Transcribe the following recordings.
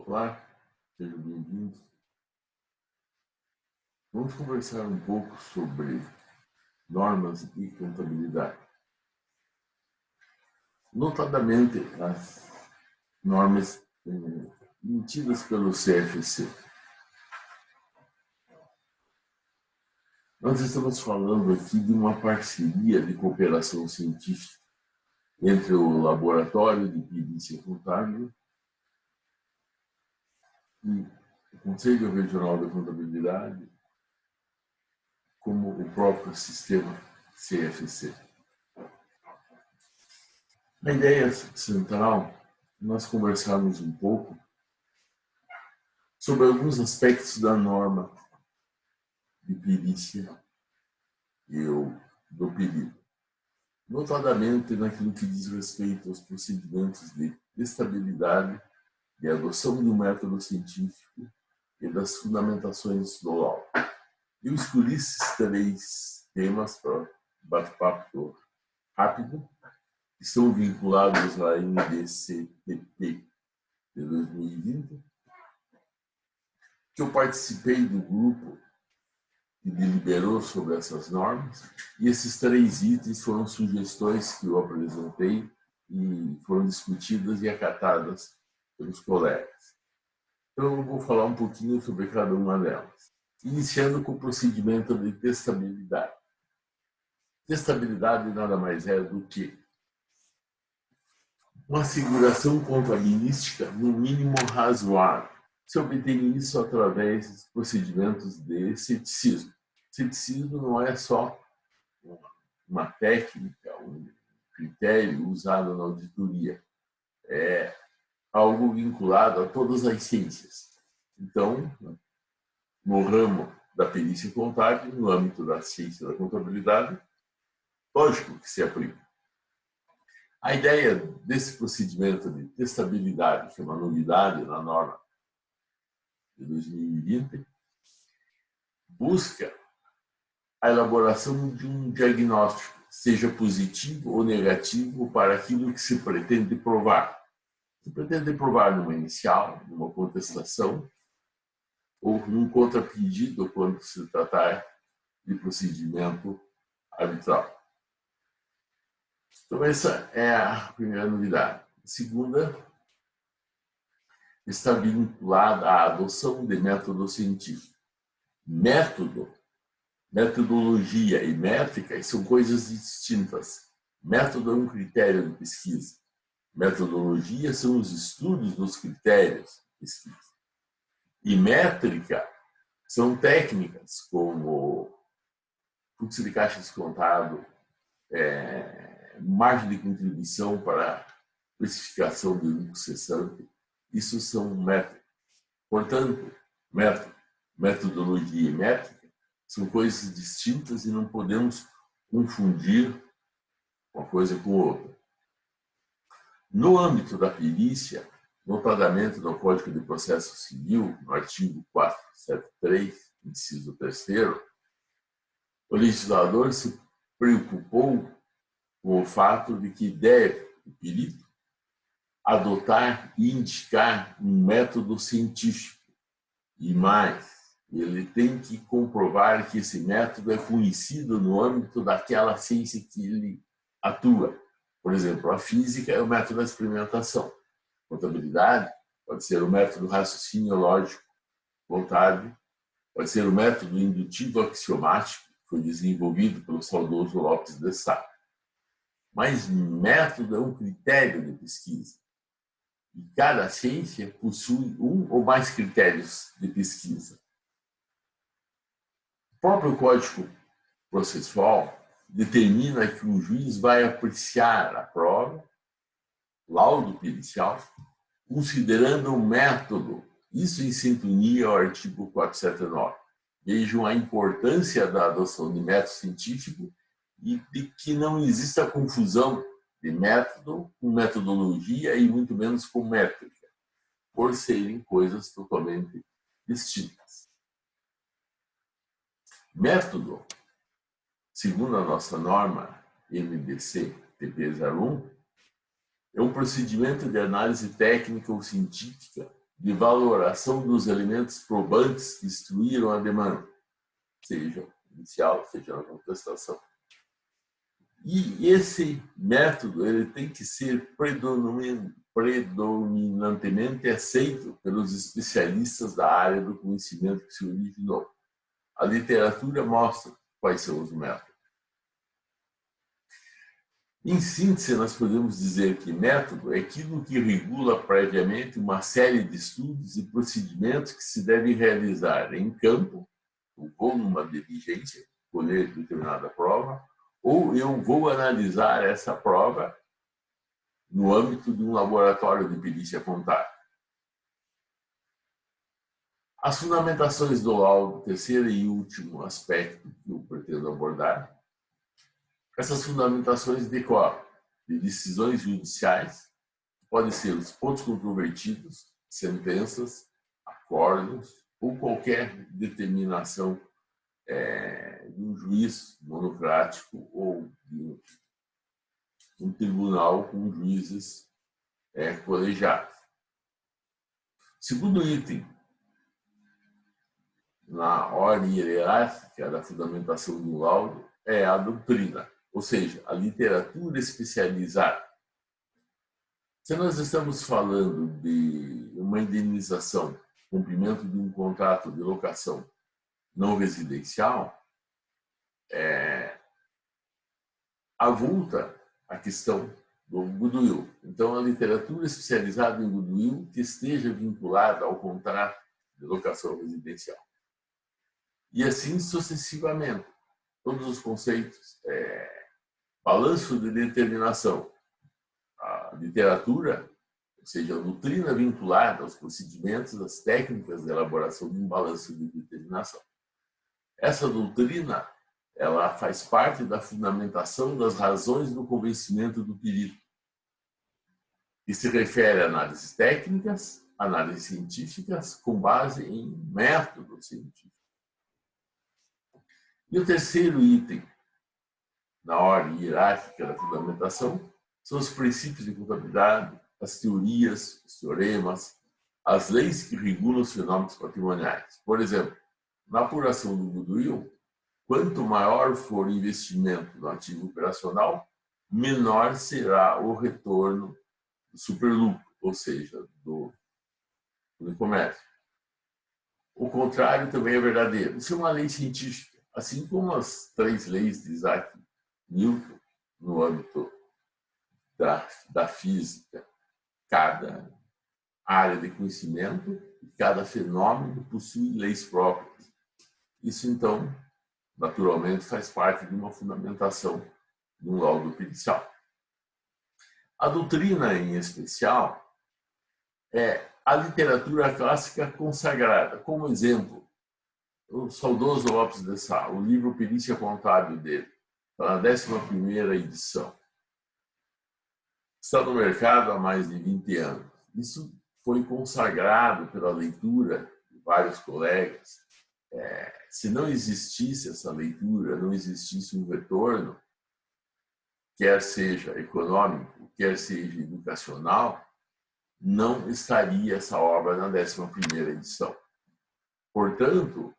Olá, sejam bem-vindos. Vamos conversar um pouco sobre normas e contabilidade. Notadamente, as normas emitidas pelo CFC. Nós estamos falando aqui de uma parceria de cooperação científica entre o Laboratório de Perícia Contábil e o Conselho Regional de Contabilidade, como o próprio sistema CFC. A ideia central, nós conversarmos um pouco sobre alguns aspectos da norma de perícia e do perito, notadamente naquilo que diz respeito aos procedimentos de estabilidade, de adoção de um método científico e das fundamentações do laudo. Eu escolhi esses três temas para bate-papo rápido, que estão vinculados à NDCTP de 2020, que eu participei do grupo que deliberou sobre essas normas, e esses três itens foram sugestões que eu apresentei e foram discutidas e acatadas pelos colegas. Então, eu vou falar um pouquinho sobre cada uma delas, iniciando com o procedimento de testabilidade. Testabilidade nada mais é do que uma asseguração contabilística, no mínimo razoável. Se obtém isso através dos procedimentos de ceticismo. Ceticismo não é só uma técnica, um critério usado na auditoria. É algo vinculado a todas as ciências. Então, no ramo da perícia contábil, no âmbito da ciência da contabilidade, lógico que se aplica. A ideia desse procedimento de testabilidade, que é uma novidade na norma de 2020, busca a elaboração de um diagnóstico, seja positivo ou negativo, para aquilo que se pretende provar. Se pretende provar numa inicial, numa contestação, ou num contrapedido, quando se tratar de procedimento arbitral. Então, essa é a primeira novidade. A segunda está vinculada à adoção de método científico. Método, metodologia e métrica são coisas distintas. Método é um critério de pesquisa. Metodologia são os estudos dos critérios de pesquisa. E métrica são técnicas como fluxo de caixa descontado, margem de contribuição para precificação de lucro cessante. Isso são métricas. Portanto, metodologia e métrica são coisas distintas e não podemos confundir uma coisa com outra. No âmbito da perícia, notadamente no Código de Processo Civil, no artigo 473, inciso 3º, o legislador se preocupou com o fato de que deve o perito adotar e indicar um método científico. E mais, ele tem que comprovar que esse método é conhecido no âmbito daquela ciência que ele atua. Por exemplo, a física é o método da experimentação. A contabilidade pode ser o método raciocínio lógico contábil, pode ser o método indutivo axiomático, que foi desenvolvido pelo saudoso Lopes de Sá. Mas método é um critério de pesquisa. E cada ciência possui um ou mais critérios de pesquisa. O próprio Código Processual determina que o juiz vai apreciar a prova, laudo pericial, considerando o método. Isso em sintonia ao artigo 479. Vejam a importância da adoção de método científico e de que não exista confusão de método com metodologia e muito menos com métrica, por serem coisas totalmente distintas. Método, segundo a nossa norma NDC TP01, é um procedimento de análise técnica ou científica de valoração dos elementos probantes que instruíram a demanda, seja inicial, seja na contestação. E esse método ele tem que ser predominantemente aceito pelos especialistas da área do conhecimento que se originou. A literatura mostra quais são os métodos. Em síntese, nós podemos dizer que método é aquilo que regula previamente uma série de estudos e procedimentos que se devem realizar em campo, ou vou numa diligência, colher determinada prova, ou eu vou analisar essa prova no âmbito de um laboratório de perícia contábil. As fundamentações do laudo, terceiro e último aspecto que eu pretendo abordar. Essas fundamentações decorrem de decisões judiciais, podem ser os pontos controvertidos, sentenças, acordos ou qualquer determinação de um juiz monocrático ou de um tribunal com juízes colegiados. Segundo item, na ordem hierárquica da fundamentação do laudo, é a doutrina, ou seja, a literatura especializada. Se nós estamos falando de uma indenização, cumprimento de um contrato de locação não residencial, avulta a questão do goodwill. Então, a literatura especializada em goodwill que esteja vinculada ao contrato de locação residencial. E assim sucessivamente. Todos os conceitos, balanço de determinação, a literatura, ou seja, a doutrina vinculada aos procedimentos, às técnicas de elaboração de um balanço de determinação. Essa doutrina, ela faz parte da fundamentação das razões do convencimento do perito, que se refere a análises técnicas, análises científicas com base em métodos científicos. E o terceiro item, na ordem hierárquica da fundamentação, são os princípios de contabilidade, as teorias, os teoremas, as leis que regulam os fenômenos patrimoniais. Por exemplo, na apuração do goodwill, quanto maior for o investimento no ativo operacional, menor será o retorno do superlucro, ou seja, do comércio. O contrário também é verdadeiro. Isso é uma lei científica, assim como as 3 leis de Isaac Newton no âmbito da física. Cada área de conhecimento e cada fenômeno possui leis próprias. Isso, então, naturalmente, faz parte de uma fundamentação de um laudo pericial. A doutrina, em especial, é a literatura clássica consagrada. Como exemplo, o saudoso Lopes de Sá, o livro Perícia Contábil dele, está na 11ª edição. Está no mercado há mais de 20 anos. Isso foi consagrado pela leitura de vários colegas. Se não existisse essa leitura, não existisse um retorno, quer seja econômico, quer seja educacional, não estaria essa obra na 11ª edição. Portanto,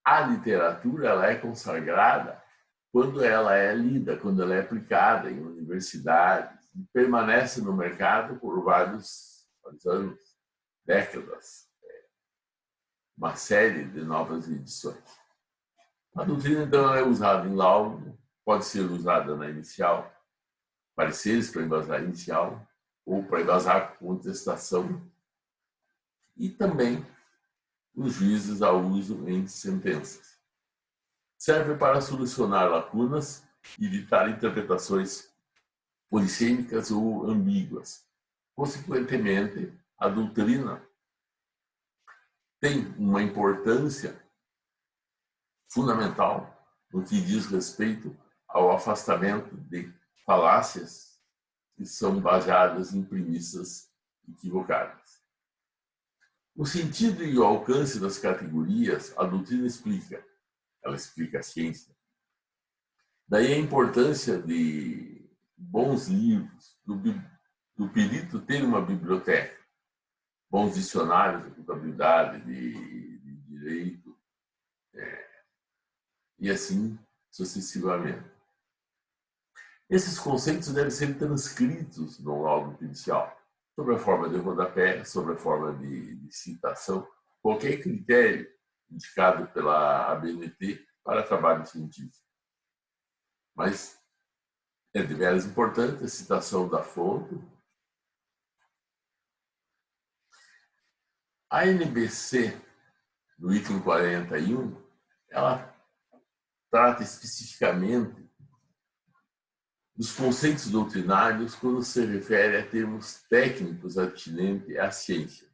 a literatura ela é consagrada quando ela é lida, quando ela é aplicada em universidades e permanece no mercado por vários anos, décadas, uma série de novas edições. A doutrina, então, é usada em laudo, pode ser usada na inicial, pareceres para embasar a inicial, ou para embasar contestação, e também os juízes a usam em sentenças. Serve para solucionar lacunas e evitar interpretações polissêmicas ou ambíguas. Consequentemente, a doutrina tem uma importância fundamental no que diz respeito ao afastamento de falácias que são baseadas em premissas equivocadas. O sentido e o alcance das categorias, a doutrina explica. Ela explica a ciência. Daí a importância de bons livros, do perito ter uma biblioteca. bons dicionários de contabilidade, de direito, e assim sucessivamente. Esses conceitos devem ser transcritos no laudo pericial, sob a forma de rodapé, sob a forma de citação, qualquer critério indicado pela ABNT para trabalho científico. Mas é de veras importante a citação da fonte. A NBC, no item 41, ela trata especificamente dos conceitos doutrinários quando se refere a termos técnicos atinentes à ciência.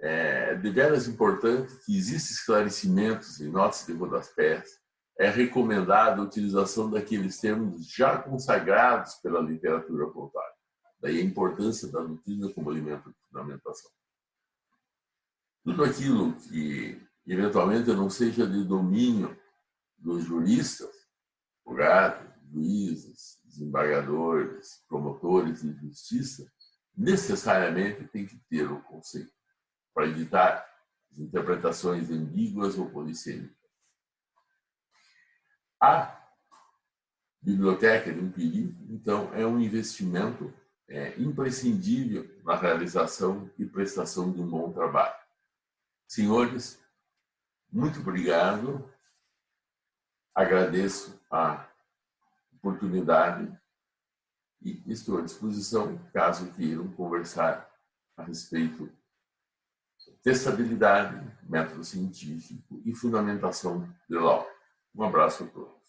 É de veras importante que existam esclarecimentos em notas de rodapés. É recomendada a utilização daqueles termos já consagrados pela literatura contábil. Daí a importância da doutrina como elemento de fundamentação. Tudo aquilo que, eventualmente, não seja de domínio dos juristas, advogados, juízes, desembargadores, promotores de justiça, necessariamente tem que ter o conceito para evitar as interpretações ambíguas ou polissêmicas. A biblioteca de um perito, então, é um investimento imprescindível na realização e prestação de um bom trabalho. Senhores, muito obrigado. Agradeço a oportunidade e estou à disposição caso queiram conversar a respeito de testabilidade, método científico e fundamentação do laudo. Um abraço a todos.